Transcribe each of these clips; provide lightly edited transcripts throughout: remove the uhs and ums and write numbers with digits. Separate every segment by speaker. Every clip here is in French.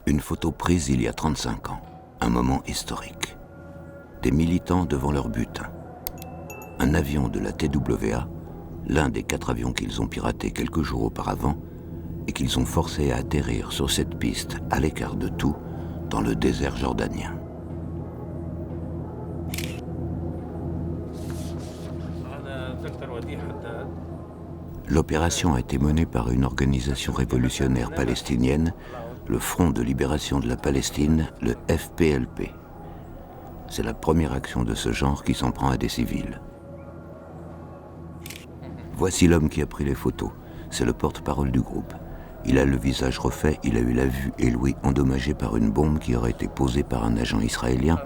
Speaker 1: Une photo prise il y a 35 ans, un moment historique. Des militants devant leur butin. Un avion de la TWA, l'un des 4 avions qu'ils ont piratés quelques jours auparavant, et qu'ils ont forcé à atterrir sur cette piste à l'écart de tout, dans le désert jordanien. L'opération a été menée par une organisation révolutionnaire palestinienne, le Front de libération de la Palestine, le FPLP. C'est la première action de ce genre qui s'en prend à des civils. Voici l'homme qui a pris les photos. C'est le porte-parole du groupe. Il a le visage refait, il a eu la vue et l'ouïe endommagée par une bombe qui aurait été posée par un agent israélien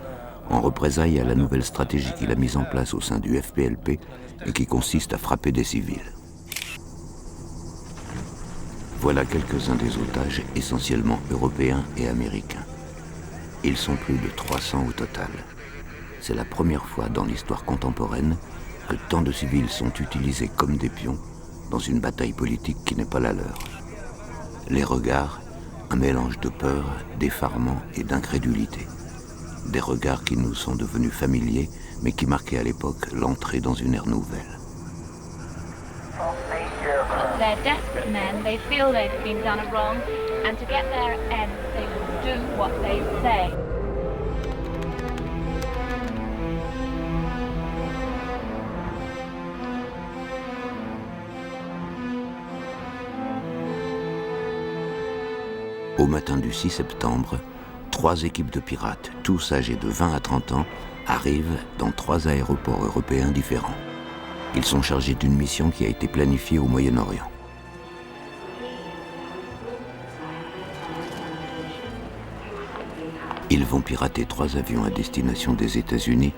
Speaker 1: en représailles à la nouvelle stratégie qu'il a mise en place au sein du FPLP et qui consiste à frapper des civils. Voilà quelques-uns des otages, essentiellement européens et américains. Ils sont plus de 300 au total. C'est la première fois dans l'histoire contemporaine que tant de civils sont utilisés comme des pions dans une bataille politique qui n'est pas la leur. Les regards, un mélange de peur, d'effarement et d'incrédulité. Des regards qui nous sont devenus familiers, mais qui marquaient à l'époque l'entrée dans une ère nouvelle.
Speaker 2: They're desperate men, they feel they've been done a wrong, and to get their end, they will do what they say.
Speaker 1: Au matin du 6 septembre, 3 équipes de pirates, tous âgés de 20 à 30 ans, arrivent dans 3 aéroports européens différents. Ils sont chargés d'une mission qui a été planifiée au Moyen-Orient. Ils vont pirater 3 avions à destination des États-Unis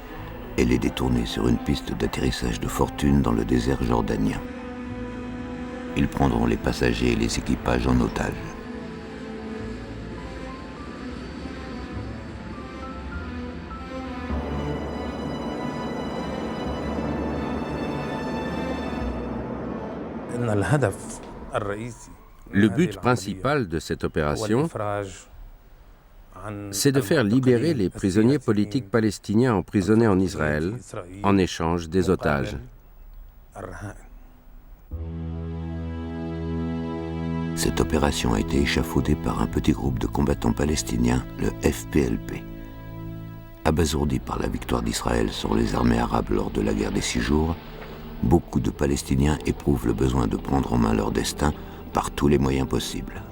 Speaker 1: et les détourner sur une piste d'atterrissage de fortune dans le désert jordanien. Ils prendront les passagers et les équipages en otage.
Speaker 3: Le but principal de cette opération, c'est de faire libérer les prisonniers politiques palestiniens emprisonnés en Israël en échange des otages.
Speaker 1: Cette opération a été échafaudée par un petit groupe de combattants palestiniens, le FPLP. Abasourdis par la victoire d'Israël sur les armées arabes lors de la guerre des 6 jours, beaucoup de Palestiniens éprouvent le besoin de prendre en main leur destin par tous les moyens possibles.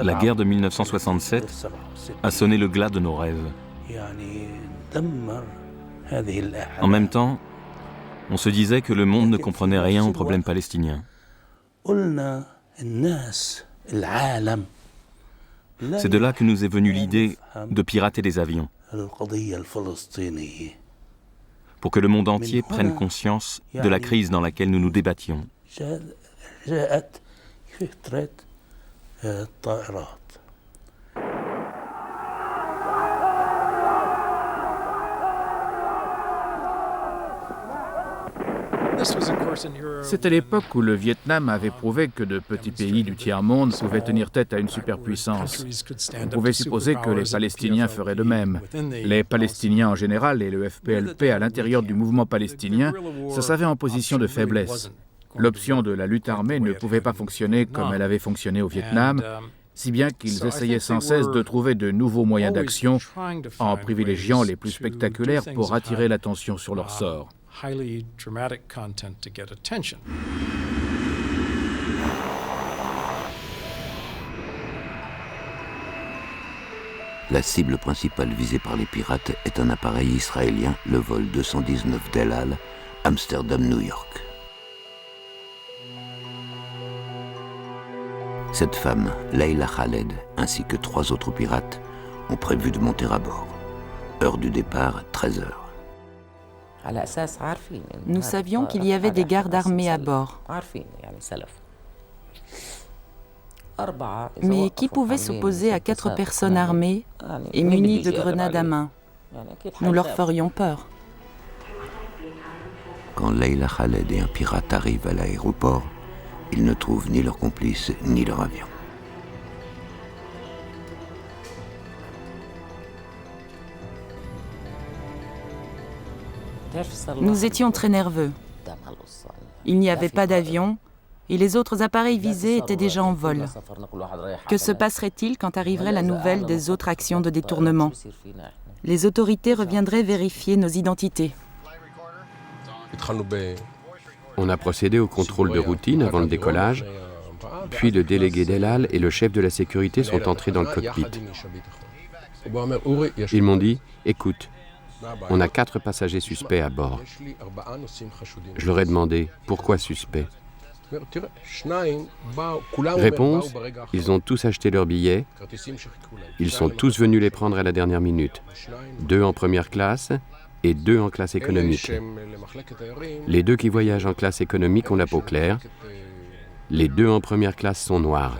Speaker 4: La guerre de 1967 a sonné le glas de nos rêves. En même temps, on se disait que le monde ne comprenait rien aux problèmes palestiniens. C'est de là que nous est venue l'idée de pirater des avions, pour que le monde entier prenne conscience de la crise dans laquelle nous nous débattions.
Speaker 5: C'était l'époque où le Vietnam avait prouvé que de petits pays du tiers-monde pouvaient tenir tête à une superpuissance. On pouvait supposer que les Palestiniens feraient de même. Les Palestiniens en général et le FPLP à l'intérieur du mouvement palestinien se savaient en position de faiblesse. L'option de la lutte armée ne pouvait pas fonctionner comme elle avait fonctionné au Vietnam, si bien qu'ils essayaient sans cesse de trouver de nouveaux moyens d'action en privilégiant les plus spectaculaires pour attirer l'attention sur leur sort.
Speaker 6: Highly dramatic content to get attention.
Speaker 1: La cible principale visée par les pirates est un appareil israélien, le vol 219 d'El Al, Amsterdam-New York. Cette femme, Leila Khaled, ainsi que 3 autres pirates, ont prévu de monter à bord. Heure du départ, 13 heures.
Speaker 7: Nous savions qu'il y avait des gardes armés à bord. Mais qui pouvait s'opposer à 4 personnes armées et munies de grenades à main? Nous leur ferions peur.
Speaker 1: Quand Leila Khaled et un pirate arrivent à l'aéroport, ils ne trouvent ni leur complice ni leur avion.
Speaker 7: Nous étions très nerveux. Il n'y avait pas d'avion et les autres appareils visés étaient déjà en vol. Que se passerait-il quand arriverait la nouvelle des autres actions de détournement? Les autorités reviendraient vérifier nos identités.
Speaker 3: On a procédé au contrôle de routine avant le décollage, puis le délégué d'El Al et le chef de la sécurité sont entrés dans le cockpit. Ils m'ont dit, écoute, on a 4 passagers suspects à bord. Je leur ai demandé, pourquoi suspects? Réponse, ils ont tous acheté leurs billets, ils sont tous venus les prendre à la dernière minute. 2 en première classe et 2 en classe économique. Les 2 qui voyagent en classe économique ont la peau claire, les 2 en première classe sont noirs.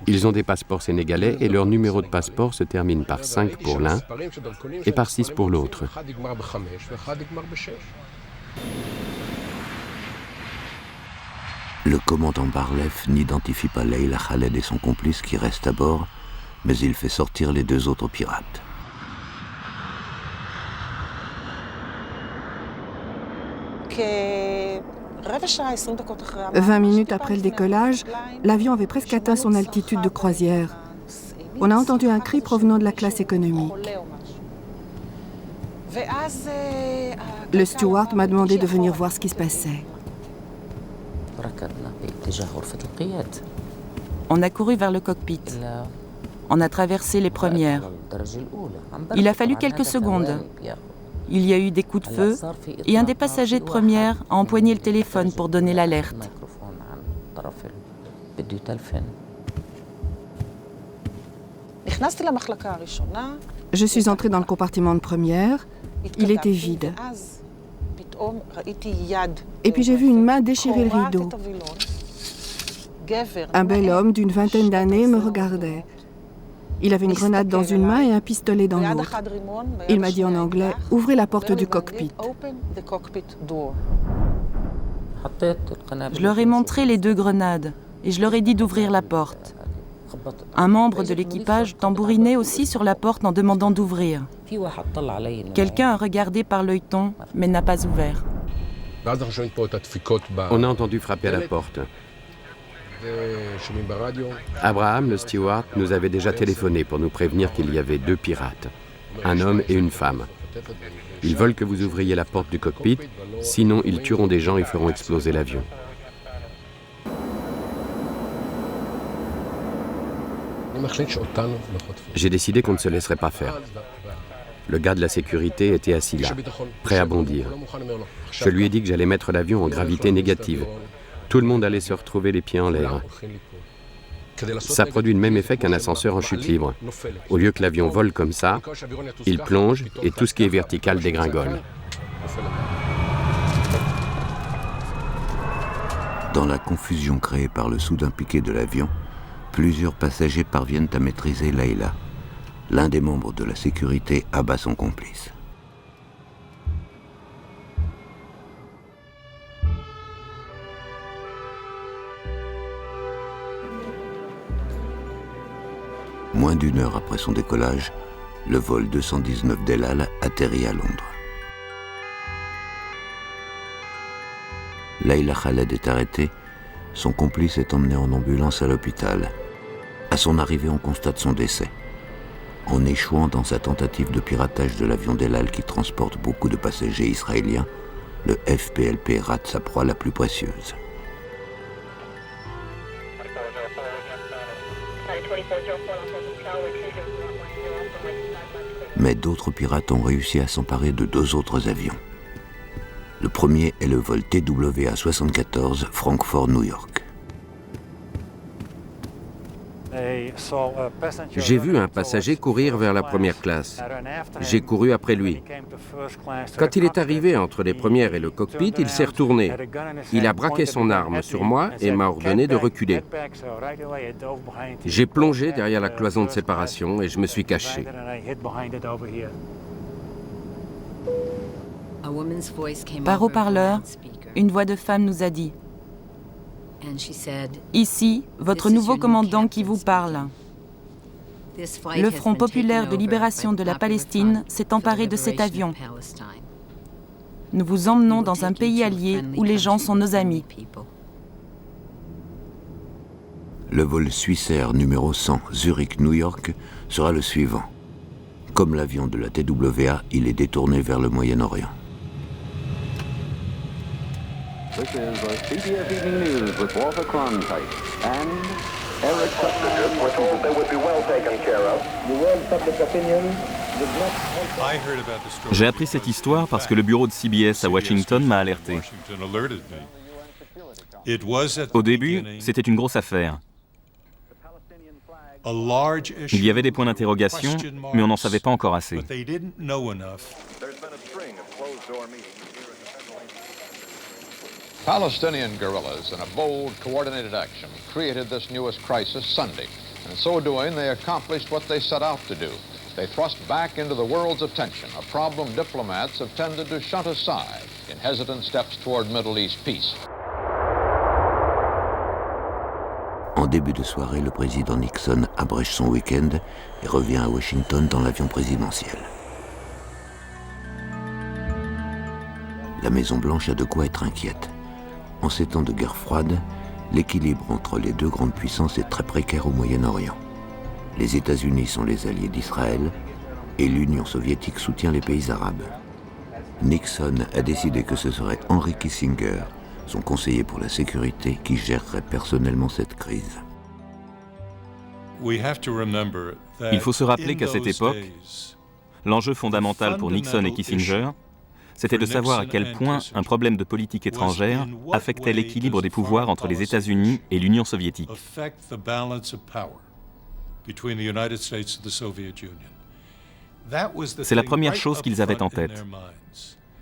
Speaker 3: Ils ont des passeports sénégalais et leur numéro de passeport se termine par 5 pour l'un et par 6 pour l'autre.
Speaker 1: Le commandant Barlef n'identifie pas Leila Khaled et son complice qui restent à bord, mais il fait sortir les 2 autres pirates.
Speaker 8: « 20 minutes après le décollage, l'avion avait presque atteint son altitude de croisière. On a entendu un cri provenant de la classe économique. Le steward m'a demandé de venir voir ce qui se passait.
Speaker 7: On a couru vers le cockpit. On a traversé les premières. Il a fallu quelques secondes. Il y a eu des coups de feu et un des passagers de première a empoigné le téléphone pour donner l'alerte.
Speaker 8: Je suis entrée dans le compartiment de première. Il était vide. Et puis j'ai vu une main déchirer le rideau. Un bel homme d'une vingtaine d'années me regardait. Il avait une grenade dans une main et un pistolet dans l'autre. Il m'a dit en anglais, « Ouvrez la porte du cockpit ».
Speaker 7: Je leur ai montré les 2 grenades et je leur ai dit d'ouvrir la porte. Un membre de l'équipage tambourinait aussi sur la porte en demandant d'ouvrir. Quelqu'un a regardé par l'œilleton, mais n'a pas ouvert.
Speaker 3: On a entendu frapper à la porte. Abraham, le steward, nous avait déjà téléphoné pour nous prévenir qu'il y avait 2 pirates, un homme et une femme. Ils veulent que vous ouvriez la porte du cockpit, sinon ils tueront des gens et feront exploser l'avion. J'ai décidé qu'on ne se laisserait pas faire. Le gars de la sécurité était assis là, prêt à bondir. Je lui ai dit que j'allais mettre l'avion en gravité négative. Tout le monde allait se retrouver les pieds en l'air. Ça produit le même effet qu'un ascenseur en chute libre. Au lieu que l'avion vole comme ça, il plonge et tout ce qui est vertical dégringole.
Speaker 1: Dans la confusion créée par le soudain piqué de l'avion, plusieurs passagers parviennent à maîtriser Leila. L'un des membres de la sécurité abat son complice. Moins d'1 heure après son décollage, le vol 219 d'El Al atterrit à Londres. Leila Khaled est arrêtée, son complice est emmené en ambulance à l'hôpital. À son arrivée, on constate son décès. En échouant dans sa tentative de piratage de l'avion d'El Al qui transporte beaucoup de passagers israéliens, le FPLP rate sa proie la plus précieuse. Mais d'autres pirates ont réussi à s'emparer de 2 autres avions. Le premier est le vol TWA 74 Francfort-New York.
Speaker 9: J'ai vu un passager courir vers la première classe. J'ai couru après lui. Quand il est arrivé entre les premières et le cockpit, il s'est retourné. Il a braqué son arme sur moi et m'a ordonné de reculer. J'ai plongé derrière la cloison de séparation et je me suis caché.
Speaker 7: Par haut-parleur, une voix de femme nous a dit « Ici, votre nouveau commandant qui vous parle. Le Front populaire de libération de la Palestine s'est emparé de cet avion. Nous vous emmenons dans un pays allié où les gens sont nos amis. »
Speaker 1: Le vol Swissair numéro 100 Zurich-New York sera le suivant. Comme l'avion de la TWA, il est détourné vers le Moyen-Orient.
Speaker 10: This is CBS Evening News with Walter Cronkite and Eric Sutton. We're told they would be well taken care of. The world public opinion does not...
Speaker 4: J'ai appris cette histoire parce que le bureau de CBS à Washington m'a alerté. Au début, c'était une grosse affaire. Il y avait des points d'interrogation, mais on n'en savait pas encore assez.
Speaker 11: Palestinian guerrillas, in a bold, coordinated action, created this newest crisis Sunday. In so doing, they accomplished what they set out to do. They thrust back into the world's attention a problem diplomats have tended to shunt aside in hesitant steps toward Middle East peace.
Speaker 1: En début de soirée, le président Nixon abrège son week-end et revient à Washington dans l'avion présidentiel. La Maison-Blanche a de quoi être inquiète. En ces temps de guerre froide, l'équilibre entre les deux grandes puissances est très précaire au Moyen-Orient. Les États-Unis sont les alliés d'Israël et l'Union soviétique soutient les pays arabes. Nixon a décidé que ce serait Henry Kissinger, son conseiller pour la sécurité, qui gérerait personnellement cette crise.
Speaker 4: Il faut se rappeler qu'à cette époque, l'enjeu fondamental pour Nixon et Kissinger, c'était de savoir à quel point un problème de politique étrangère affectait l'équilibre des pouvoirs entre les États-Unis et l'Union soviétique. C'est la première chose qu'ils avaient en tête.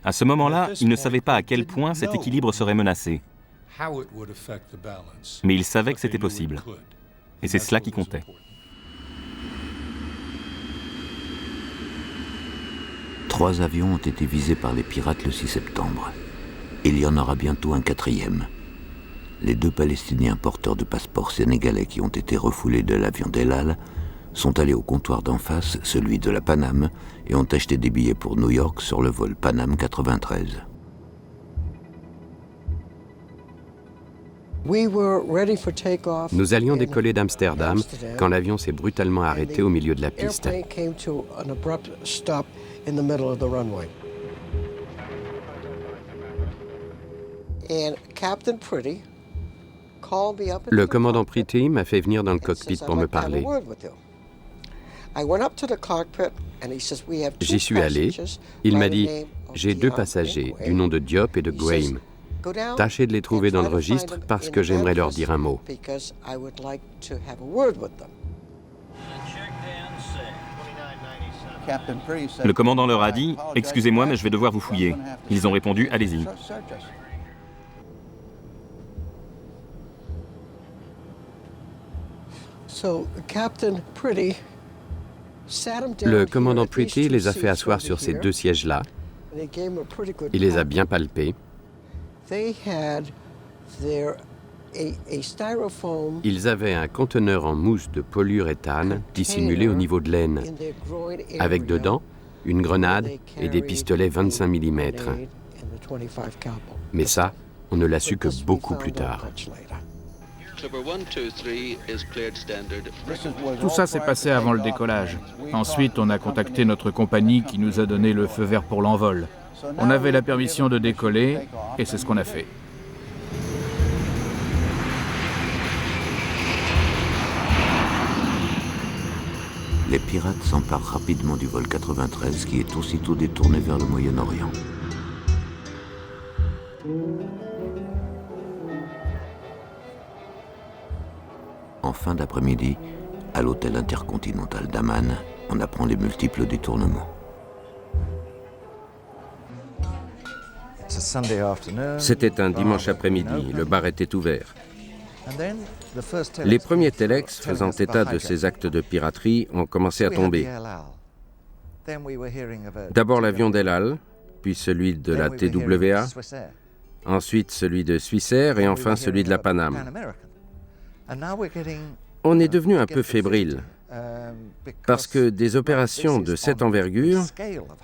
Speaker 4: À ce moment-là, ils ne savaient pas à quel point cet équilibre serait menacé. Mais ils savaient que c'était possible. Et c'est cela qui comptait.
Speaker 1: Trois avions ont été visés par les pirates le 6 septembre. Il y en aura bientôt un quatrième. Les deux Palestiniens porteurs de passeports sénégalais qui ont été refoulés de l'avion d'El Al sont allés au comptoir d'en face, celui de la Paname, et ont acheté des billets pour New York sur le vol Paname 93.
Speaker 3: Nous allions décoller d'Amsterdam quand l'avion s'est brutalement arrêté au milieu de la piste. Le commandant Pretty m'a fait venir dans le cockpit pour me parler. J'y suis allé. Il m'a dit « J'ai deux passagers, du nom de Diop et de Graham. Tâchez de les trouver dans le registre parce que j'aimerais leur dire un mot. »
Speaker 4: Le commandant leur a dit « Excusez-moi, mais je vais devoir vous fouiller. » Ils ont répondu « Allez-y. »
Speaker 3: Le commandant Pretty les a fait asseoir sur ces deux sièges-là. Il les a bien palpés. Ils avaient un conteneur en mousse de polyuréthane dissimulé au niveau de l'aine, avec dedans une grenade et des pistolets 25 mm. Mais ça, on ne l'a su que beaucoup plus tard.
Speaker 5: Tout ça s'est passé avant le décollage. Ensuite, on a contacté notre compagnie qui nous a donné le feu vert pour l'envol. On avait la permission de décoller et c'est ce qu'on a fait.
Speaker 1: Les pirates s'emparent rapidement du vol 93 qui est aussitôt détourné vers le Moyen-Orient. En fin d'après-midi, À l'hôtel intercontinental d'Amman, on apprend les multiples détournements.
Speaker 9: C'était un dimanche après-midi, le bar était ouvert. Les premiers telex faisant état de ces actes de piraterie ont commencé à tomber. D'abord l'avion d'El Al, puis celui de la TWA, ensuite celui de Swissair et enfin celui de la Pan Am. On est devenu un peu fébrile, parce que des opérations de cette envergure,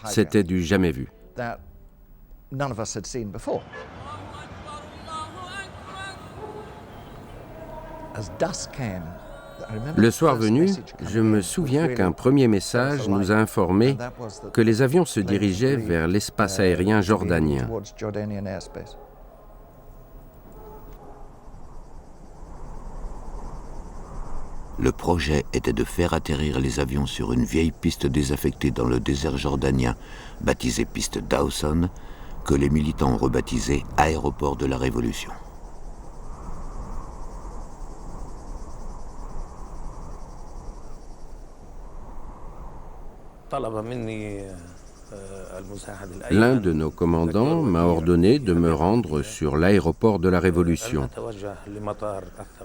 Speaker 9: c'était du jamais vu. Le soir venu, je me souviens qu'un premier message nous a informé que les avions se dirigeaient vers l'espace aérien jordanien.
Speaker 1: Le projet était de faire atterrir les avions sur une vieille piste désaffectée dans le désert jordanien, baptisée piste Dawson, que les militants ont rebaptisé Aéroport de la Révolution.
Speaker 9: L'un de nos commandants m'a ordonné de me rendre sur l'aéroport de la Révolution.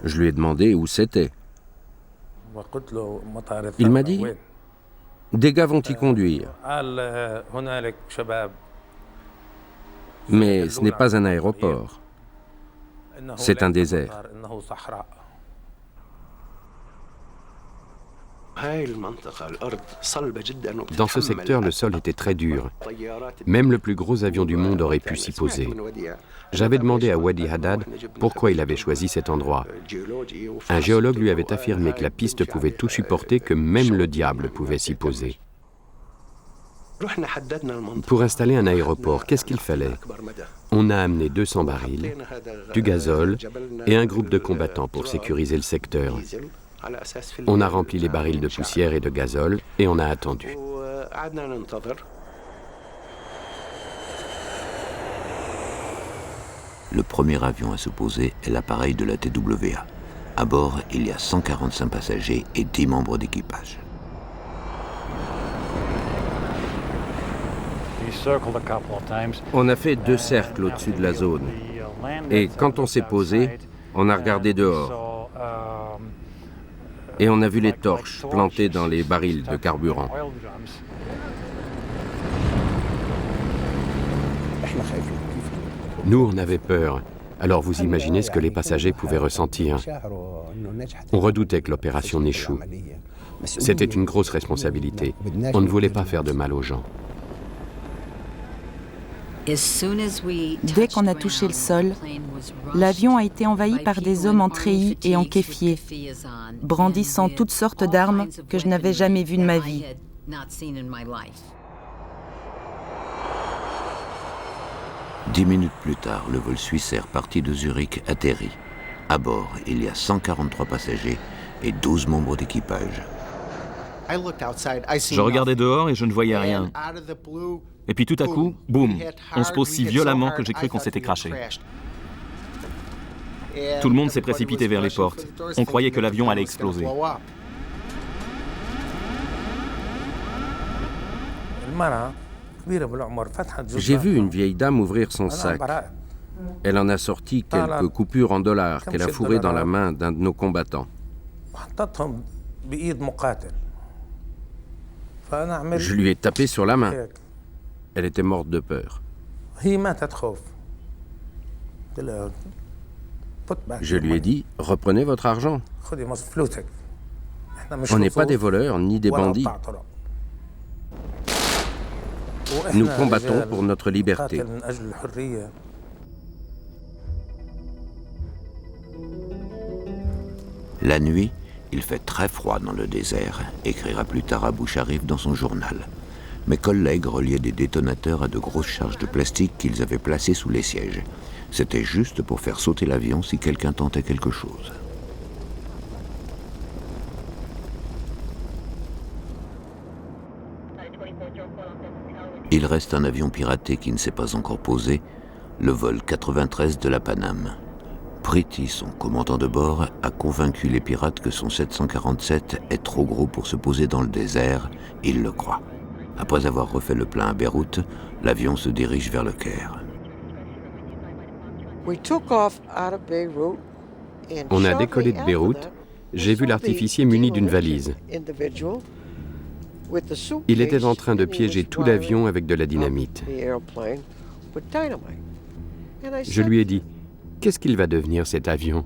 Speaker 9: Je lui ai demandé où c'était. Il m'a dit « Des gars vont y conduire. » Mais ce n'est pas un aéroport. C'est un désert.
Speaker 3: Dans ce secteur, le sol était très dur. Même le plus gros avion du monde aurait pu s'y poser. J'avais demandé à Wadi Haddad pourquoi il avait choisi cet endroit. Un géologue lui avait affirmé que la piste pouvait tout supporter, que même le diable pouvait s'y poser. Pour installer un aéroport, qu'est-ce qu'il fallait? On a amené 200 barils, du gazole et un groupe de combattants pour sécuriser le secteur. On a rempli les barils de poussière et de gazole et on a attendu.
Speaker 1: Le premier avion à se poser est l'appareil de la TWA. À bord, il y a 145 passagers et 10 membres d'équipage.
Speaker 9: On a fait 2 cercles au-dessus de la zone. Et quand on s'est posé, on a regardé dehors. Et on a vu les torches plantées dans les barils de carburant.
Speaker 3: Nous, on avait peur. Alors vous imaginez ce que les passagers pouvaient ressentir. On redoutait que l'opération n'échoue. C'était une grosse responsabilité. On ne voulait pas faire de mal aux gens.
Speaker 7: Dès qu'on a touché le sol, l'avion a été envahi par des hommes en treillis et en kéfiers, brandissant toutes sortes d'armes que je n'avais jamais vues de ma vie.
Speaker 1: 10 minutes plus tard, le vol Swissair parti de Zurich atterrit. À bord, il y a 143 passagers et 12 membres d'équipage.
Speaker 4: Je regardais dehors et je ne voyais rien. Et puis tout à coup, boum, on se pose si violemment que j'ai cru qu'on s'était crashé. Tout le monde s'est précipité vers les portes. On croyait que l'avion allait exploser.
Speaker 9: J'ai vu une vieille dame ouvrir son sac. Elle en a sorti quelques coupures en dollars qu'elle a fourrées dans la main d'un de nos combattants. Je lui ai tapé sur la main. Elle était morte de peur. Je lui ai dit, reprenez votre argent. On n'est pas des voleurs ni des bandits. Nous combattons pour notre liberté.
Speaker 1: La nuit, il fait très froid dans le désert, écrira plus tard Abou Sharif dans son journal. Mes collègues reliaient des détonateurs à de grosses charges de plastique qu'ils avaient placées sous les sièges. C'était juste pour faire sauter l'avion si quelqu'un tentait quelque chose. Il reste un avion piraté qui ne s'est pas encore posé, le vol 93 de la Pan Am. Pretty, son commandant de bord, a convaincu les pirates que son 747 est trop gros pour se poser dans le désert. Ils le croient. Après avoir refait le plein à Beyrouth, l'avion se dirige vers le Caire.
Speaker 3: On a décollé de Beyrouth. J'ai vu l'artificier muni d'une valise. Il était en train de piéger tout l'avion avec de la dynamite. Je lui ai dit, qu'est-ce qu'il va devenir cet avion?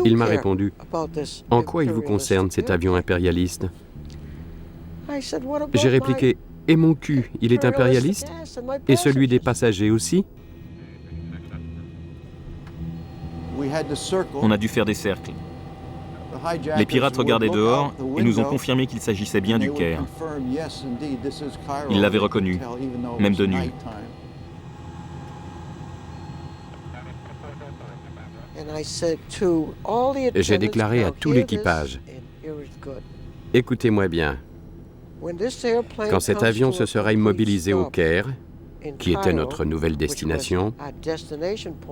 Speaker 3: Il m'a répondu, en quoi il vous concerne cet avion impérialiste? J'ai répliqué, et mon cul, il est impérialiste? Et celui des passagers aussi?
Speaker 4: On a dû faire des cercles. Les pirates regardaient dehors et nous ont confirmé qu'il s'agissait bien du Caire. Ils l'avaient reconnu, même de nuit.
Speaker 3: J'ai déclaré à tout l'équipage, écoutez-moi bien, quand cet avion se sera immobilisé au Caire, qui était notre nouvelle destination,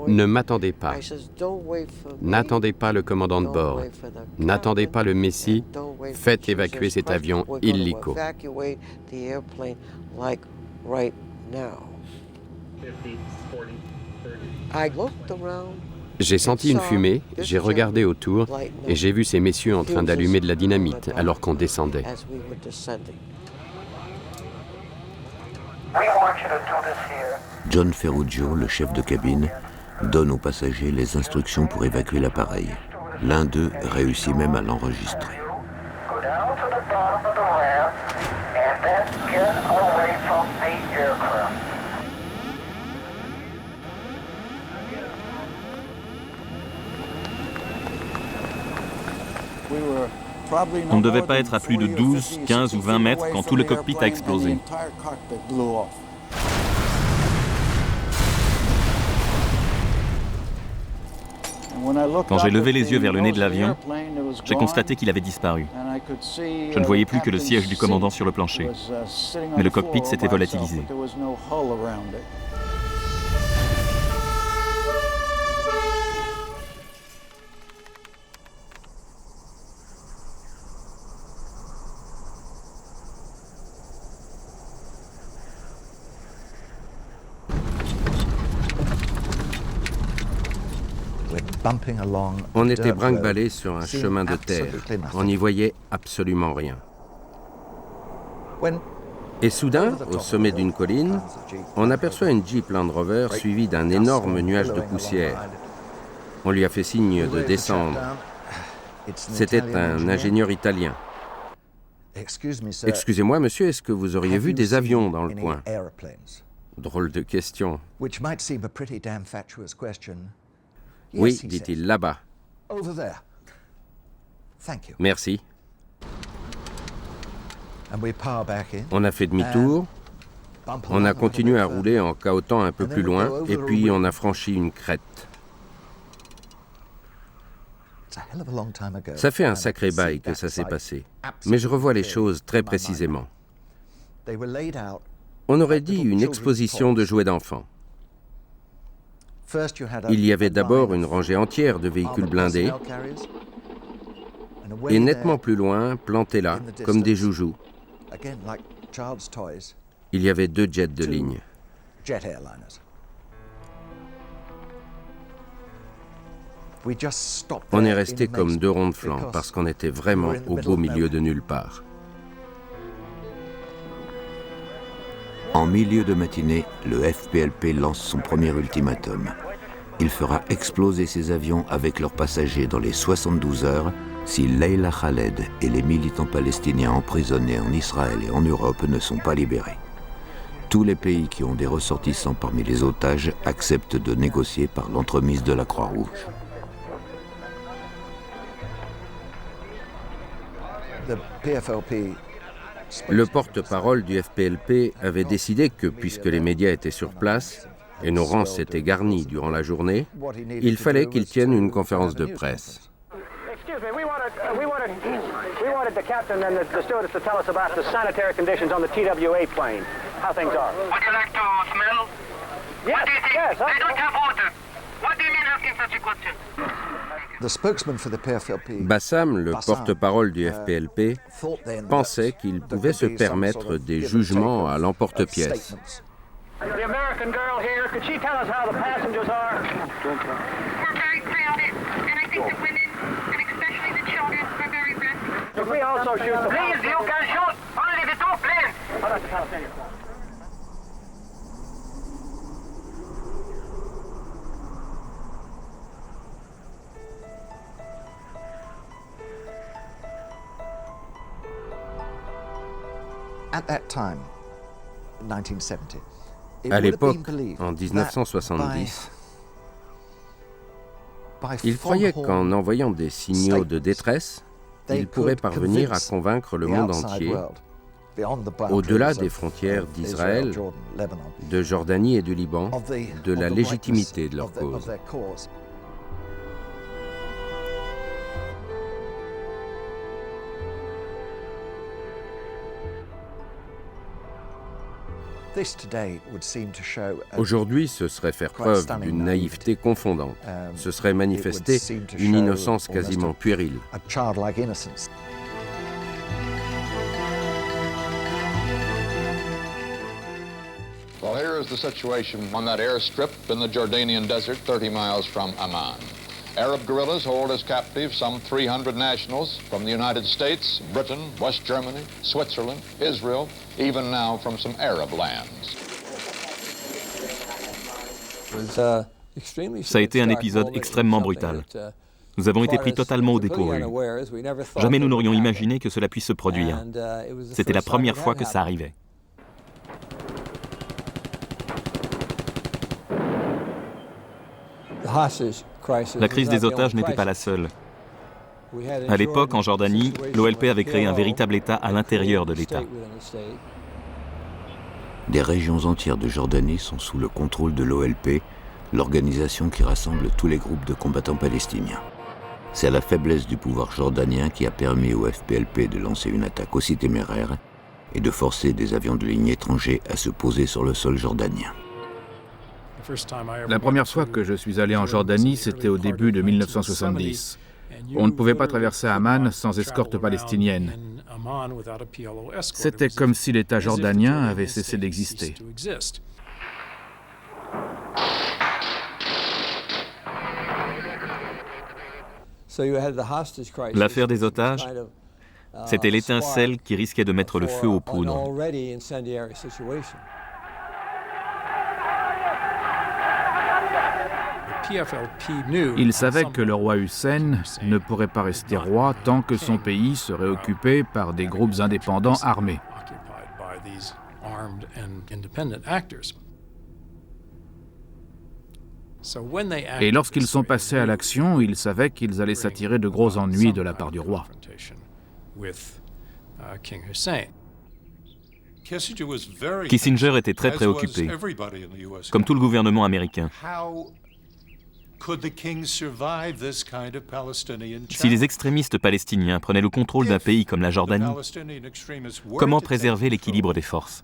Speaker 3: ne m'attendez pas. N'attendez pas le commandant de bord. N'attendez pas le Messie. Faites évacuer cet avion illico. J'ai senti une fumée, j'ai regardé autour et j'ai vu ces messieurs en train d'allumer de la dynamite alors qu'on descendait.
Speaker 1: John Ferruggio, le chef de cabine, donne aux passagers les instructions pour évacuer l'appareil. L'un d'eux réussit même à l'enregistrer.
Speaker 4: On ne devait pas être à plus de 12, 15 ou 20 mètres quand tout le cockpit a explosé. Quand j'ai levé les yeux vers le nez de l'avion, j'ai constaté qu'il avait disparu. Je ne voyais plus que le siège du commandant sur le plancher. Mais le cockpit s'était volatilisé.
Speaker 9: On était brinque-ballés sur un chemin de terre. On n'y voyait absolument rien. Et soudain, au sommet d'une colline, on aperçoit une Jeep Land Rover suivie d'un énorme nuage de poussière. On lui a fait signe de descendre. C'était un ingénieur italien. Excusez-moi, monsieur, est-ce que vous auriez vu des avions dans le coin? Drôle de question. Oui, dit-il, là-bas. Merci. On a fait demi-tour. On a continué à rouler en cahotant un peu plus loin, et puis on a franchi une crête. Ça fait un sacré bail que ça s'est passé, mais je revois les choses très précisément. On aurait dit une exposition de jouets d'enfants. Il y avait d'abord une rangée entière de véhicules blindés, et nettement plus loin, plantés là, comme des joujoux, il y avait 2 jets de ligne. On est resté comme 2 ronds de flanc parce qu'on était vraiment au beau milieu de nulle part.
Speaker 1: En milieu de matinée, le FPLP lance son premier ultimatum. Il fera exploser ses avions avec leurs passagers dans les 72 heures si Leila Khaled et les militants palestiniens emprisonnés en Israël et en Europe ne sont pas libérés. Tous les pays qui ont des ressortissants parmi les otages acceptent de négocier par l'entremise de la Croix-Rouge.
Speaker 9: Le porte-parole du FPLP avait décidé que, puisque les médias étaient sur place et nos rangs s'étaient garnis durant la journée, il fallait qu'ils tiennent une conférence de presse.
Speaker 12: Excuse me, we wanted the captain and the stewardess to tell us about the sanitary conditions on the TWA plane, how things are.
Speaker 13: Would you like to smell?
Speaker 12: Yes,
Speaker 13: what do you think?
Speaker 12: yes.
Speaker 13: They don't have water. What do you mean asking such a question?
Speaker 9: Bassam, le porte-parole du FPLP, pensait qu'il pouvait se permettre des jugements à l'emporte-pièce.
Speaker 12: The American girl here, could she tell us how the passengers are?
Speaker 13: We're very crowded, and I think the women, and especially the children, are very restless.
Speaker 12: Could we also shoot the...
Speaker 13: Please, you can shoot only the two planes.
Speaker 12: Oh, that's the Palestinian flag.
Speaker 9: À l'époque, en 1970, il croyait qu'en envoyant des signaux de détresse, il pourrait parvenir à convaincre le monde entier, au-delà des frontières d'Israël, de Jordanie et du Liban, de la légitimité de leur cause. Aujourd'hui, ce serait faire preuve d'une naïveté confondante. Ce serait manifester une innocence quasiment puérile.
Speaker 11: Well, here is the situation on that airstrip in the Jordanian desert 30 miles from Amman. Arab guerrillas hold as captives some 300 nationals from the United States, Britain, West Germany, Switzerland, Israel, even now from some Arab lands.
Speaker 4: Ça a été un épisode extrêmement brutal. Nous avons été pris totalement au dépourvu. Jamais nous n'aurions imaginé que cela puisse se produire. C'était la première fois que ça arrivait. La crise des otages n'était pas la seule. À l'époque, en Jordanie, l'OLP avait créé un véritable État à l'intérieur de l'État.
Speaker 1: Des régions entières de Jordanie sont sous le contrôle de l'OLP, l'organisation qui rassemble tous les groupes de combattants palestiniens. C'est la faiblesse du pouvoir jordanien qui a permis au FPLP de lancer une attaque aussi téméraire et de forcer des avions de ligne étrangers à se poser sur le sol jordanien.
Speaker 5: La première fois que je suis allé en Jordanie, c'était au début de 1970. On ne pouvait pas traverser Amman sans escorte palestinienne. C'était comme si l'État jordanien avait cessé d'exister.
Speaker 4: L'affaire des otages, c'était l'étincelle qui risquait de mettre le feu aux poudres.
Speaker 5: Il savait que le roi Hussein ne pourrait pas rester roi tant que son pays serait occupé par des groupes indépendants armés. Et lorsqu'ils sont passés à l'action, ils savaient qu'ils allaient s'attirer de gros ennuis de la part du roi.
Speaker 4: Kissinger était très préoccupé, comme tout le gouvernement américain. Si les extrémistes palestiniens prenaient le contrôle d'un pays comme la Jordanie, comment préserver l'équilibre des forces ?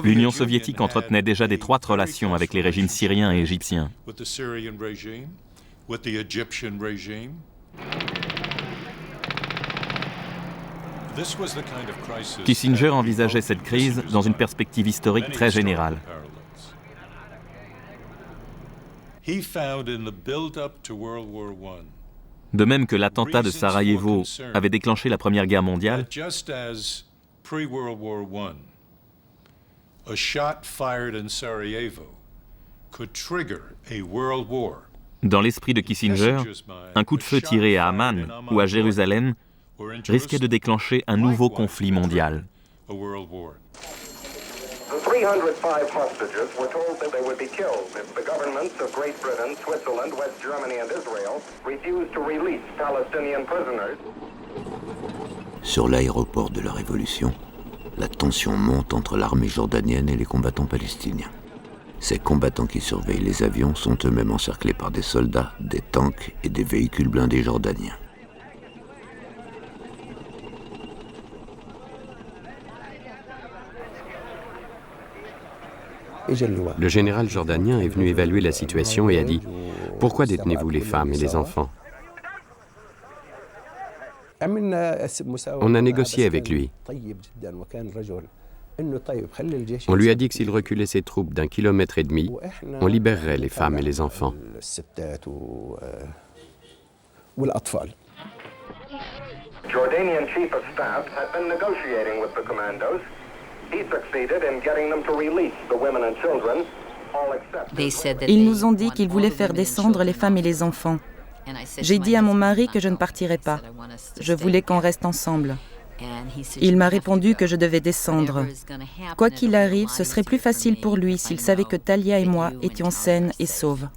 Speaker 4: L'Union soviétique entretenait déjà d'étroites relations avec les régimes syriens et égyptiens. Kissinger envisageait cette crise dans une perspective historique très générale. De même que l'attentat de Sarajevo avait déclenché la Première Guerre mondiale, dans l'esprit de Kissinger, un coup de feu tiré à Amman ou à Jérusalem risquait de déclencher un nouveau conflit mondial.
Speaker 10: The 305 hostages were told that they would be killed if the governments of Great Britain, Switzerland, West Germany and Israel refused to release Palestinian prisoners.
Speaker 1: Sur l'aéroport de la Révolution, la tension monte entre l'armée jordanienne et les combattants palestiniens. Ces combattants qui surveillent les avions sont eux-mêmes encerclés par des soldats, des tanks et des véhicules blindés jordaniens.
Speaker 3: Le général jordanien est venu évaluer la situation et a dit « Pourquoi détenez-vous les femmes et les enfants ?» On a négocié avec lui. On lui a dit que s'il reculait ses troupes d'1,5 kilomètre, on libérerait les femmes et les enfants.
Speaker 10: Jordanian chief of staff had been negotiating with the commandos. He succeeded in getting them to release the women and children, all except...
Speaker 7: Ils nous ont dit qu'ils voulaient faire descendre les femmes et les enfants. J'ai dit à mon mari que je ne partirais pas. Je voulais qu'on reste ensemble. Il m'a répondu que je devais descendre. Quoi qu'il arrive, ce serait plus facile pour lui s'il savait que Talia et moi étions saines et sauves.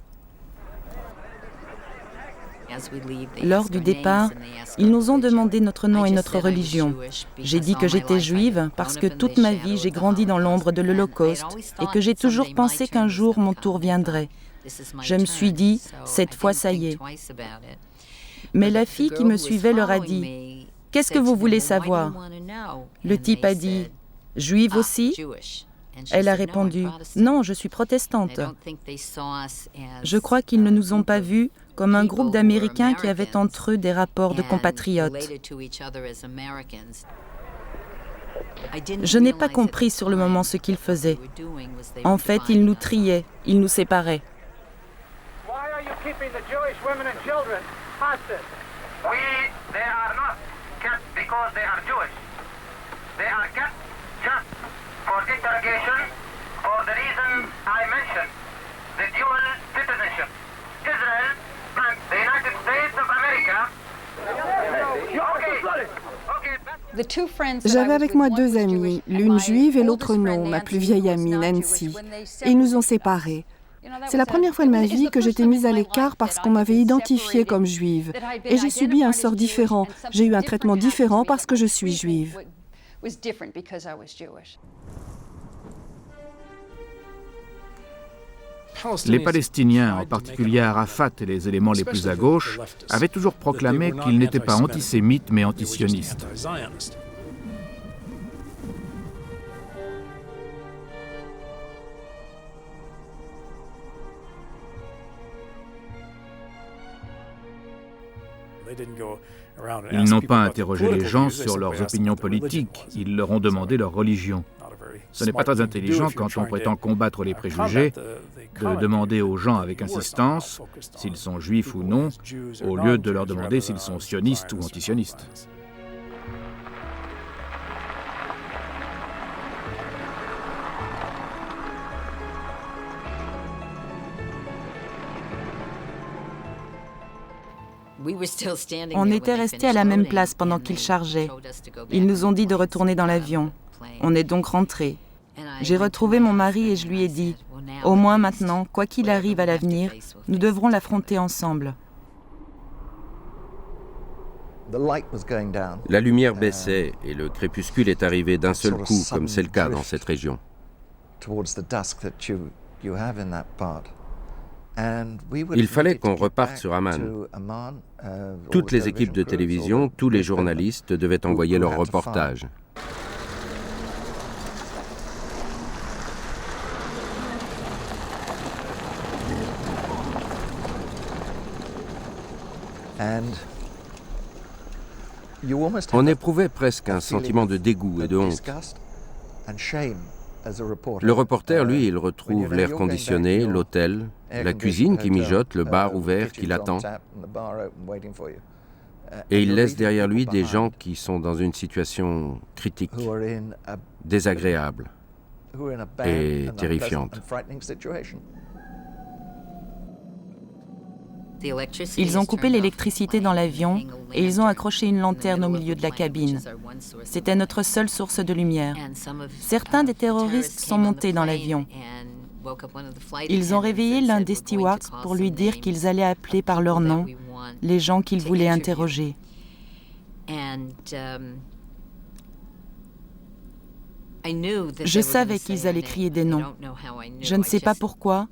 Speaker 7: Lors du départ, ils nous ont demandé notre nom et notre religion. J'ai dit que j'étais juive parce que toute ma vie j'ai grandi dans l'ombre de l'Holocauste et que j'ai toujours pensé qu'un jour mon tour viendrait. Je me suis dit, cette fois ça y est. Mais la fille qui me suivait leur a dit, « Qu'est-ce que vous voulez savoir ?» Le type a dit, « Juive aussi ?» Elle a répondu, « Non, je suis protestante. » Je crois qu'ils ne nous ont pas vus comme un groupe d'Américains qui avaient entre eux des rapports de compatriotes. Je n'ai pas compris sur le moment ce qu'ils faisaient. En fait, ils nous triaient, ils nous séparaient.
Speaker 12: They are not kept because they are Jewish. They are kept just for interrogation for the reason I mentioned, the dual citizenship. Israel and the United States of America.
Speaker 8: J'avais avec moi deux amies, l'une juive et l'autre non, ma plus vieille amie, Nancy. Et ils nous ont séparés. C'est la première fois de ma vie que j'étais mise à l'écart parce qu'on m'avait identifiée comme juive. Et j'ai subi un sort différent. J'ai eu un traitement différent parce que je suis juive.
Speaker 5: Les Palestiniens, en particulier Arafat et les éléments les plus à gauche, avaient toujours proclamé qu'ils n'étaient pas antisémites mais antisionistes. Ils n'ont pas interrogé les gens sur leurs opinions politiques, ils leur ont demandé leur religion. Ce n'est pas très intelligent quand on prétend combattre les préjugés, de demander aux gens avec insistance s'ils sont juifs ou non, au lieu de leur demander s'ils sont sionistes ou antisionistes.
Speaker 7: On était restés à la même place pendant qu'ils chargeaient. Ils nous ont dit de retourner dans l'avion. On est donc rentrés. J'ai retrouvé mon mari et je lui ai dit, « Au moins maintenant, quoi qu'il arrive à l'avenir, nous devrons l'affronter ensemble. »
Speaker 9: La lumière baissait et le crépuscule est arrivé d'un seul coup, comme c'est le cas dans cette région. Il fallait qu'on reparte sur Amman. Toutes les équipes de télévision, tous les journalistes devaient envoyer leurs reportages. On éprouvait presque un sentiment de dégoût et de honte. Le reporter, lui, il retrouve l'air conditionné, l'hôtel, la cuisine qui mijote, le bar ouvert qui l'attend. Et il laisse derrière lui des gens qui sont dans une situation critique, désagréable et terrifiante.
Speaker 7: Ils ont coupé l'électricité dans l'avion et ils ont accroché une lanterne au milieu de la cabine. C'était notre seule source de lumière. Certains des terroristes sont montés dans l'avion. Ils ont réveillé l'un des stewards pour lui dire qu'ils allaient appeler par leur nom les gens qu'ils voulaient interroger. Je savais qu'ils allaient crier des noms. Je ne sais pas pourquoi,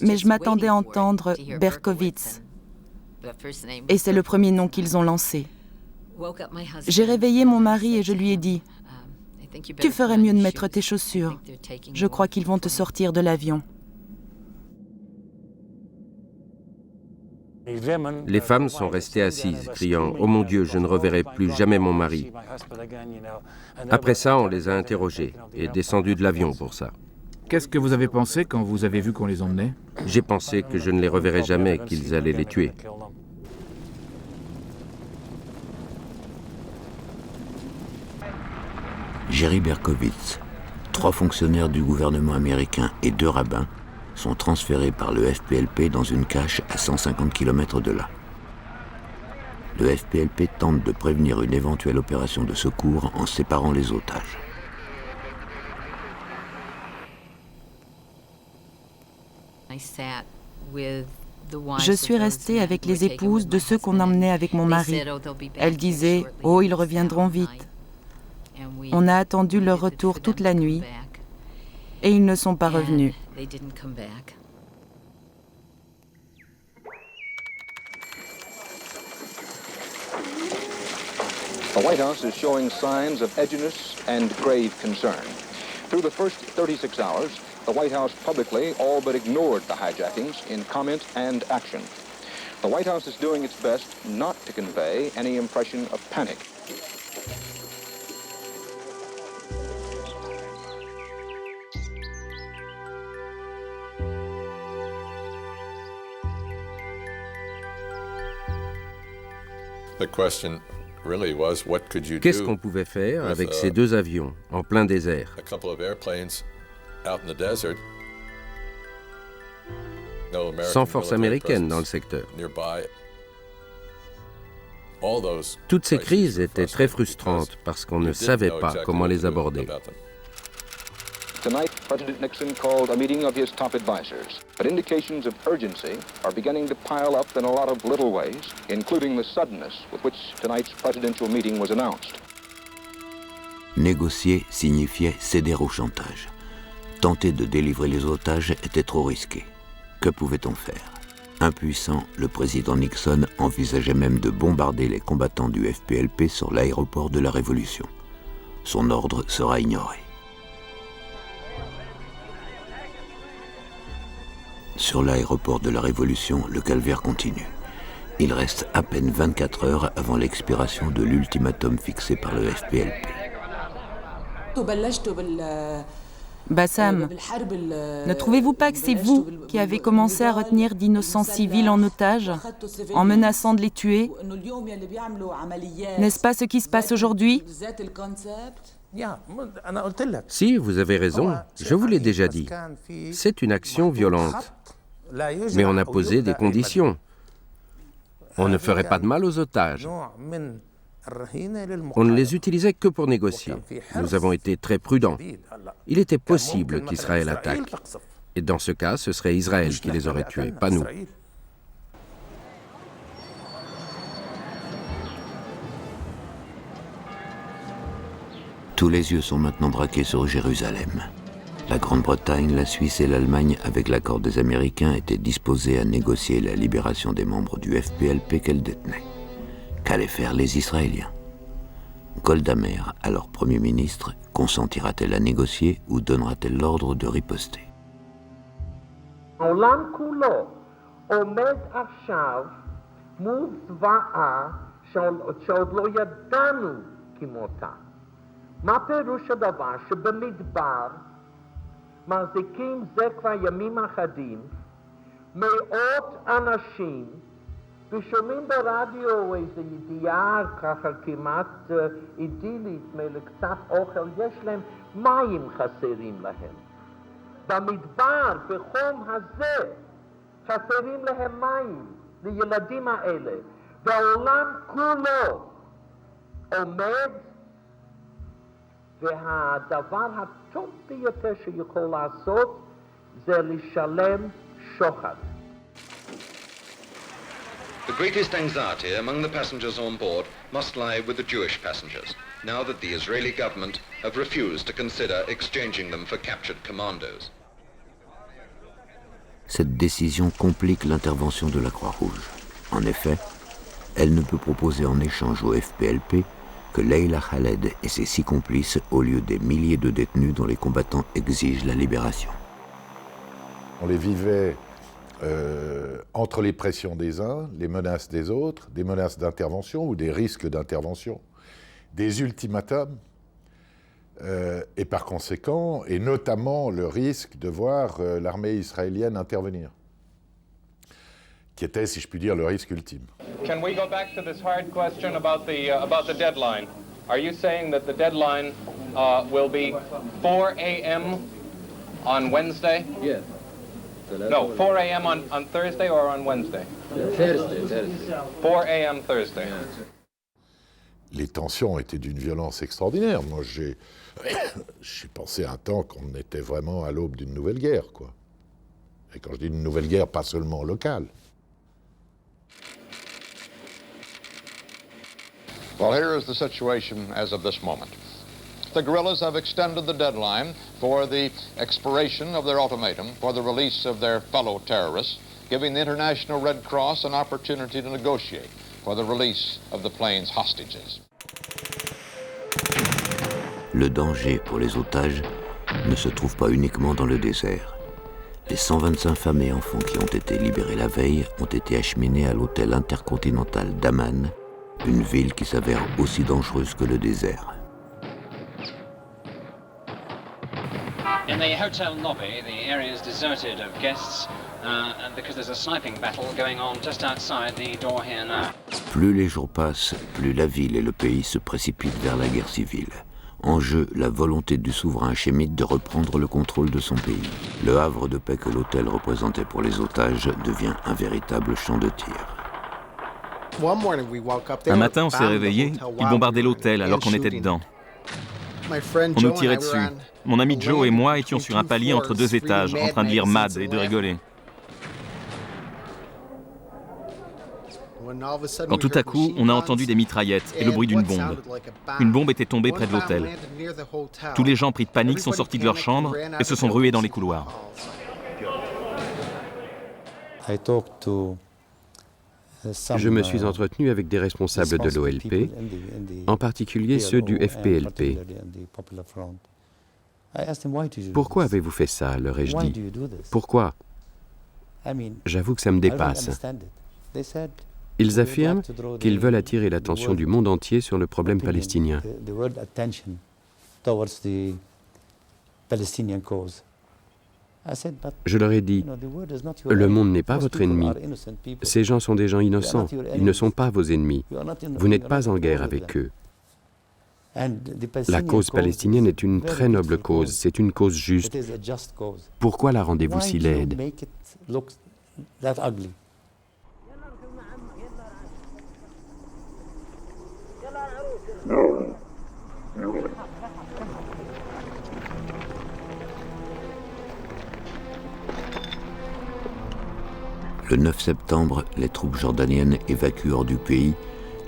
Speaker 7: mais je m'attendais à entendre Berkowitz. Et c'est le premier nom qu'ils ont lancé. J'ai réveillé mon mari et je lui ai dit « Tu ferais mieux de mettre tes chaussures. Je crois qu'ils vont te sortir de l'avion. »
Speaker 9: Les femmes sont restées assises, criant « Oh mon Dieu, je ne reverrai plus jamais mon mari ». Après ça, on les a interrogées et descendues de l'avion pour ça.
Speaker 5: Qu'est-ce que vous avez pensé quand vous avez vu qu'on les emmenait?
Speaker 9: J'ai pensé que je ne les reverrais jamais, qu'ils allaient les tuer.
Speaker 1: Jerry Berkowitz, 3 fonctionnaires du gouvernement américain et 2 rabbins sont transférés par le FPLP dans une cache à 150 km de là. Le FPLP tente de prévenir une éventuelle opération de secours en séparant les otages.
Speaker 7: Je suis restée avec les épouses de ceux qu'on emmenait avec mon mari. Elles disaient « Oh, ils reviendront vite ». On a attendu leur retour toute la nuit et ils ne sont pas revenus.
Speaker 11: The White House is showing signs of edginess and grave concern. Through the first 36 hours, the White House publicly all but ignored the hijackings in comment and action. The White House is doing its best not to convey any impression of panic.
Speaker 9: Qu'est-ce qu'on pouvait faire avec ces 2 avions en plein désert? Sans force américaine dans le secteur. Toutes ces crises étaient très frustrantes parce qu'on ne savait pas comment les aborder.
Speaker 11: Tonight, President Nixon called a meeting of his top advisors, but indications of urgency are beginning to pile up in a lot of little ways, including the suddenness with which tonight's presidential meeting was announced.
Speaker 1: Négocier signifiait céder au chantage. Tenter de délivrer les otages était trop risqué. Que pouvait-on faire? Impuissant, le président Nixon envisageait même de bombarder les combattants du FPLP sur l'aéroport de la Révolution. Son ordre sera ignoré. Sur l'aéroport de la Révolution, le calvaire continue. Il reste à peine 24 heures avant l'expiration de l'ultimatum fixé par le FPLP.
Speaker 7: Bassam, ne trouvez-vous pas que c'est vous qui avez commencé à retenir d'innocents civils en otage, en menaçant de les tuer? N'est-ce pas ce qui se passe aujourd'hui?
Speaker 9: Si, vous avez raison, je vous l'ai déjà dit. C'est une action violente. Mais on a posé des conditions. On ne ferait pas de mal aux otages. On ne les utilisait que pour négocier. Nous avons été très prudents. Il était possible qu'Israël attaque. Et dans ce cas, ce serait Israël qui les aurait tués, pas nous.
Speaker 1: Tous les yeux sont maintenant braqués sur Jérusalem. La Grande-Bretagne, la Suisse et l'Allemagne, avec l'accord des Américains, étaient disposés à négocier la libération des membres du FPLP qu'elles détenaient. Qu'allaient faire les Israéliens? Golda Meir, alors Premier ministre, consentira-t-elle à négocier ou donnera-t-elle l'ordre de riposter?
Speaker 14: העולם כולו עומד עכשיו מול זוועה שעוד לא ידענו כמותה. מה פירוש הדבר? שבמדבר מחזיקים זה כבר ימים אחדים מאות אנשים ושומעים ברדיו איזו ידיעה ככה כמעט אידילית מקצת אוכל, יש להם מים חסרים להם. במדבר, בחום הזה, חסרים להם מים לילדים האלה, והעולם כולו עומד, והדבר הטוב ביותר שיכול לעשות זה לשלם שוחד.
Speaker 15: The greatest anxiety among the passengers on board must lie with the Jewish passengers, now that the Israeli government have refused to consider exchanging them for captured commandos.
Speaker 1: Cette décision complique l'intervention de la Croix-Rouge. En effet, elle ne peut proposer en échange au FPLP que Leila Khaled et ses 6 complices au lieu des milliers de détenus dont les combattants exigent la libération.
Speaker 16: On les vivait entre les pressions des uns, les menaces des autres, des menaces d'intervention ou des risques d'intervention, des ultimatums, et par conséquent, et notamment le risque de voir l'armée israélienne intervenir, qui était, si je puis dire, le risque ultime.
Speaker 17: Can we go back to this hard question about the deadline? Are you saying that the deadline will be 4 a.m. on Wednesday?
Speaker 18: Yes.
Speaker 17: No, 4 a.m. on Thursday or on Wednesday?
Speaker 18: Thursday.
Speaker 17: 4 a.m. Thursday.
Speaker 16: Les tensions étaient d'une violence extraordinaire. Moi, j'ai pensé un temps qu'on était vraiment à l'aube d'une nouvelle guerre, quoi. Et quand je dis une nouvelle guerre, pas seulement locale.
Speaker 11: Well, here is the situation as of this moment. The guerrillas have extended the deadline for the expiration of their ultimatum for the release of their fellow terrorists, giving the International Red Cross an opportunity to negotiate for the release of the plane's hostages.
Speaker 1: Le danger pour les otages ne se trouve pas uniquement dans le désert. Les 125 femmes et enfants qui ont été libérés la veille ont été acheminés à l'hôtel intercontinental d'Amman, une ville qui s'avère aussi dangereuse que le désert.
Speaker 19: In the hotel lobby, the area is deserted of guests because there's a sniping battle going on just outside the door here now.
Speaker 1: Plus les jours passent, plus la ville et le pays se précipitent vers la guerre civile. En jeu, la volonté du souverain hachémite de reprendre le contrôle de son pays. Le havre de paix que l'hôtel représentait pour les otages devient un véritable champ de tir.
Speaker 4: Un matin, on s'est réveillé, ils bombardaient l'hôtel alors qu'on était dedans. On nous tirait dessus. Mon ami Joe et moi étions sur un palier entre 2 étages, en train de lire Mad et de rigoler. Quand tout à coup, on a entendu des mitraillettes et le bruit d'une bombe. Une bombe était tombée près de l'hôtel. Tous les gens pris de panique sont sortis de leur chambre et se sont rués dans les couloirs.
Speaker 3: Je me suis entretenu avec des responsables de l'OLP, en particulier ceux du FPLP. Pourquoi avez-vous fait ça, leur ai-je dit. Pourquoi? J'avoue que ça me dépasse. Ils affirment qu'ils veulent attirer l'attention du monde entier sur le problème palestinien. Je leur ai dit, le monde n'est pas votre ennemi. Ces gens sont des gens innocents. Ils ne sont pas vos ennemis. Vous n'êtes pas en guerre avec eux. La cause palestinienne est une très noble cause. C'est une cause juste. Pourquoi la rendez-vous si laide?
Speaker 1: Le 9 septembre, les troupes jordaniennes évacuent hors du pays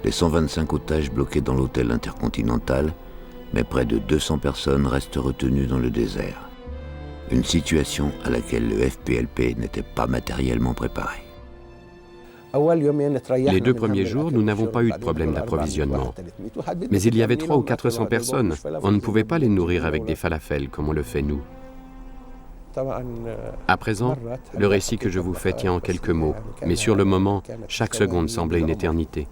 Speaker 1: les 125 otages bloqués dans l'hôtel intercontinental, mais près de 200 personnes restent retenues dans le désert. Une situation à laquelle le FPLP n'était pas matériellement préparé.
Speaker 3: Les 2 premiers jours, nous n'avons pas eu de problème d'approvisionnement. Mais il y avait 300 ou 400 personnes. On ne pouvait pas les nourrir avec des falafels comme on le fait nous. À présent, le récit que je vous fais tient en quelques mots, mais sur le moment, chaque seconde semblait une éternité.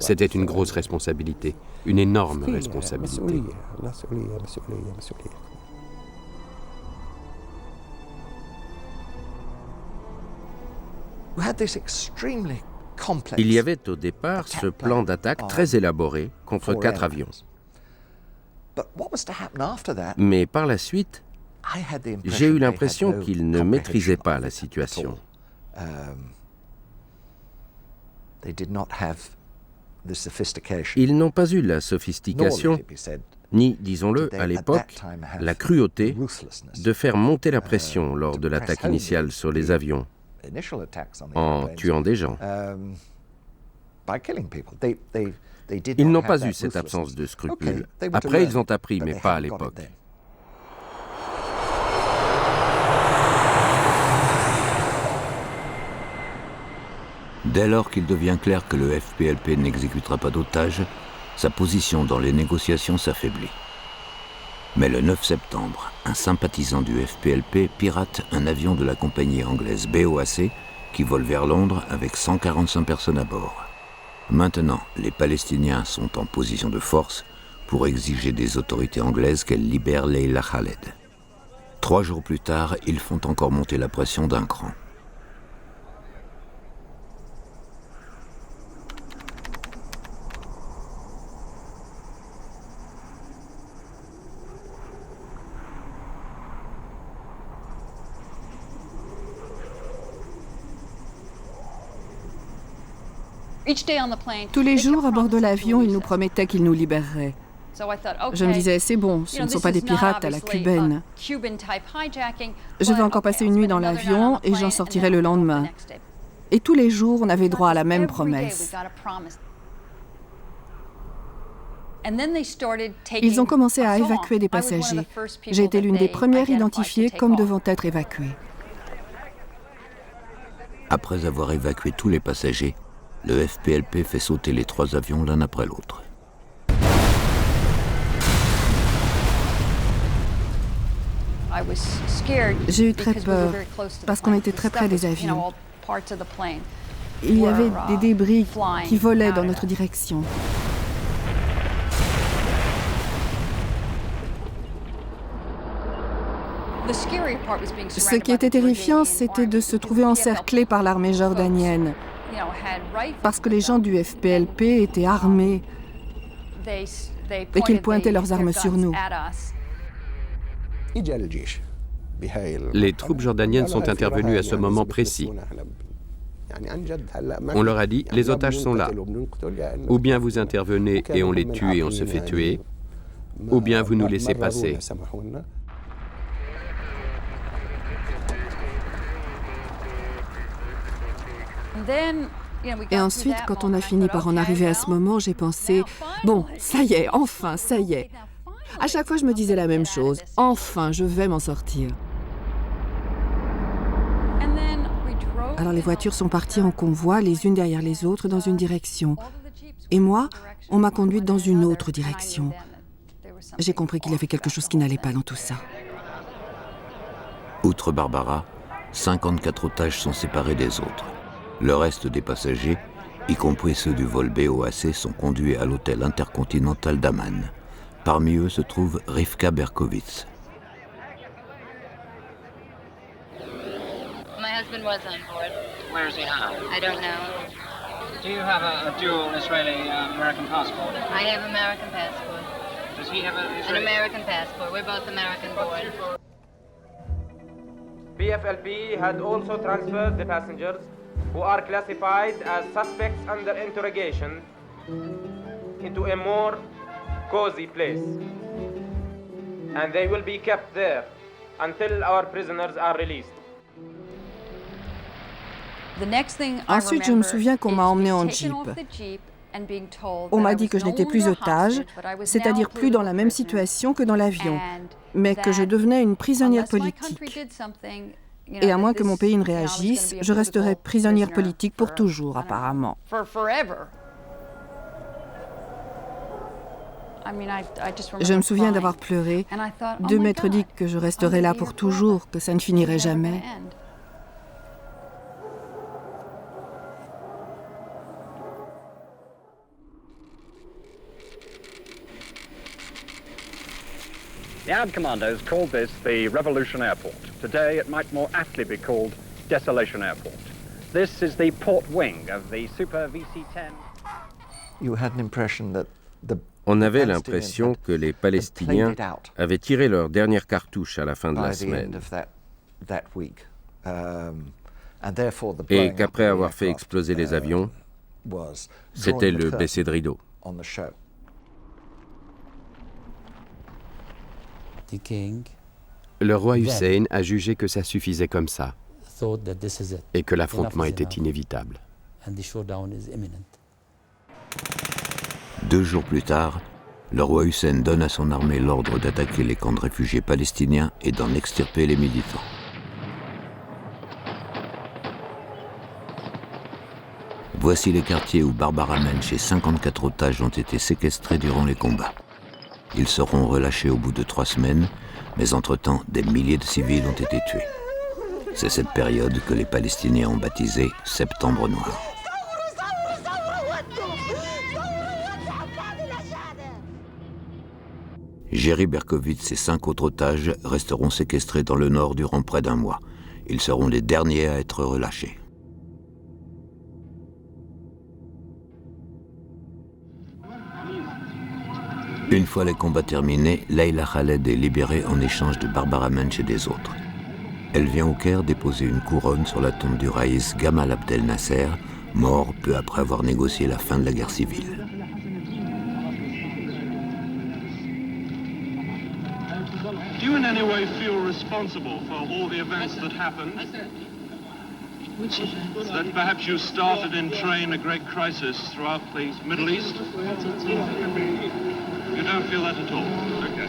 Speaker 3: C'était une grosse responsabilité, une énorme responsabilité.
Speaker 9: Il y avait au départ ce plan d'attaque très élaboré contre 4 avions. Mais par la suite, j'ai eu l'impression qu'ils ne maîtrisaient pas la situation. Ils n'ont pas eu la sophistication, ni, disons-le, à l'époque, la cruauté de faire monter la pression lors de l'attaque initiale sur les avions. en tuant des gens. Ils n'ont pas eu cette absence de scrupules. Après, ils ont appris, mais pas à l'époque.
Speaker 1: Dès lors qu'il devient clair que le FPLP n'exécutera pas d'otages, sa position dans les négociations s'affaiblit. Mais le 9 septembre, un sympathisant du FPLP pirate un avion de la compagnie anglaise BOAC qui vole vers Londres avec 145 personnes à bord. Maintenant, les Palestiniens sont en position de force pour exiger des autorités anglaises qu'elles libèrent Leila Khaled. 3 jours plus tard, ils font encore monter la pression d'un cran.
Speaker 8: Tous les jours, à bord de l'avion, ils nous promettaient qu'ils nous libéreraient. Je me disais, c'est bon, ce ne sont pas des pirates à la cubaine. Je vais encore passer une nuit dans l'avion et j'en sortirai le lendemain. Et tous les jours, on avait droit à la même promesse. Ils ont commencé à évacuer des passagers. J'ai été l'une des premières identifiées comme devant être évacuée.
Speaker 1: Après avoir évacué tous les passagers, le FPLP fait sauter les 3 avions l'un après l'autre.
Speaker 8: J'ai eu très peur parce qu'on était très près des avions. Il y avait des débris qui volaient dans notre direction. Ce qui était terrifiant, c'était de se trouver encerclé par l'armée jordanienne, parce que les gens du FPLP étaient armés et qu'ils pointaient leurs armes sur nous.
Speaker 3: Les troupes jordaniennes sont intervenues à ce moment précis. On leur a dit, les otages sont là. Ou bien vous intervenez et on les tue et on se fait tuer, ou bien vous nous laissez passer.
Speaker 8: Et ensuite, quand on a fini par en arriver à ce moment, j'ai pensé, bon, ça y est, enfin, ça y est. À chaque fois, je me disais la même chose, enfin, je vais m'en sortir. Alors les voitures sont parties en convoi, les unes derrière les autres, dans une direction. Et moi, on m'a conduite dans une autre direction. J'ai compris qu'il y avait quelque chose qui n'allait pas dans tout ça.
Speaker 1: Outre Barbara, 54 otages sont séparés des autres. Le reste des passagers, y compris ceux du vol BOAC, sont conduits à l'hôtel intercontinental d'Amman. Parmi eux se trouve Rivka Berkovitz.
Speaker 2: My husband was on board.
Speaker 19: Where is he now?
Speaker 2: I don't know.
Speaker 19: Do you have a dual Israeli-American passport?
Speaker 2: I have American passport.
Speaker 19: Does he have an
Speaker 2: An
Speaker 19: Israeli?
Speaker 2: American passport. We're both American born.
Speaker 18: PFLP had also transferred the passengers who are classified as suspects under interrogation into a more cozy place. And they will be kept there until our prisoners are released.
Speaker 8: Ensuite, je me souviens qu'on m'a emmenée en jeep. On m'a dit que je n'étais plus otage, c'est-à-dire plus dans la même situation que dans l'avion, mais que je devenais une prisonnière politique. Et à moins que mon pays ne réagisse, je resterai prisonnière politique pour toujours, apparemment. Je me souviens d'avoir pleuré, de m'être dit que je resterais là pour toujours, que ça ne finirait jamais.
Speaker 20: The Arab commandos called this the Revolution Airport. Today it might more aptly be called Desolation Airport. This is the port wing of the Super VC-10.
Speaker 9: On avait l'impression que les Palestiniens avaient tiré leur dernière cartouche à la fin de la semaine. Et qu'après avoir fait exploser les avions, c'était le baisser de rideau.
Speaker 3: Le roi Hussein a jugé que ça suffisait comme ça. et que l'affrontement était inévitable.
Speaker 1: 2 jours plus tard, le roi Hussein donne à son armée l'ordre d'attaquer les camps de réfugiés palestiniens et d'en extirper les militants. Voici les quartiers où Barbara Mensch et 54 otages ont été séquestrés durant les combats. Ils seront relâchés au bout de 3 semaines, mais entre-temps, des milliers de civils ont été tués. C'est cette période que les Palestiniens ont baptisée Septembre Noir. Jerry Berkowitz et 5 autres otages resteront séquestrés dans le nord durant près d'1 mois. Ils seront les derniers à être relâchés. Une fois les combats terminés, Leila Khaled est libérée en échange de Barbara Mensch et des autres. Elle vient au Caire déposer une couronne sur la tombe du raïs Gamal Abdel Nasser, mort peu après avoir négocié la fin de la guerre civile.
Speaker 21: Do you in any way feel responsible for all the events that happened? That perhaps you started in train a great crisis throughout the Middle East? You don't feel that at all? Okay.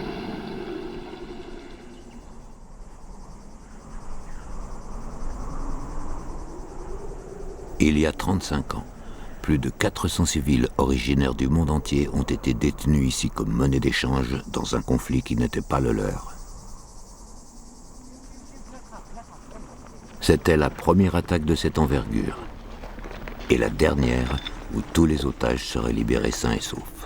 Speaker 1: Il y a 35 ans, plus de 400 civils originaires du monde entier ont été détenus ici comme monnaie d'échange dans un conflit qui n'était pas le leur. C'était la première attaque de cette envergure et la dernière où tous les otages seraient libérés sains et saufs.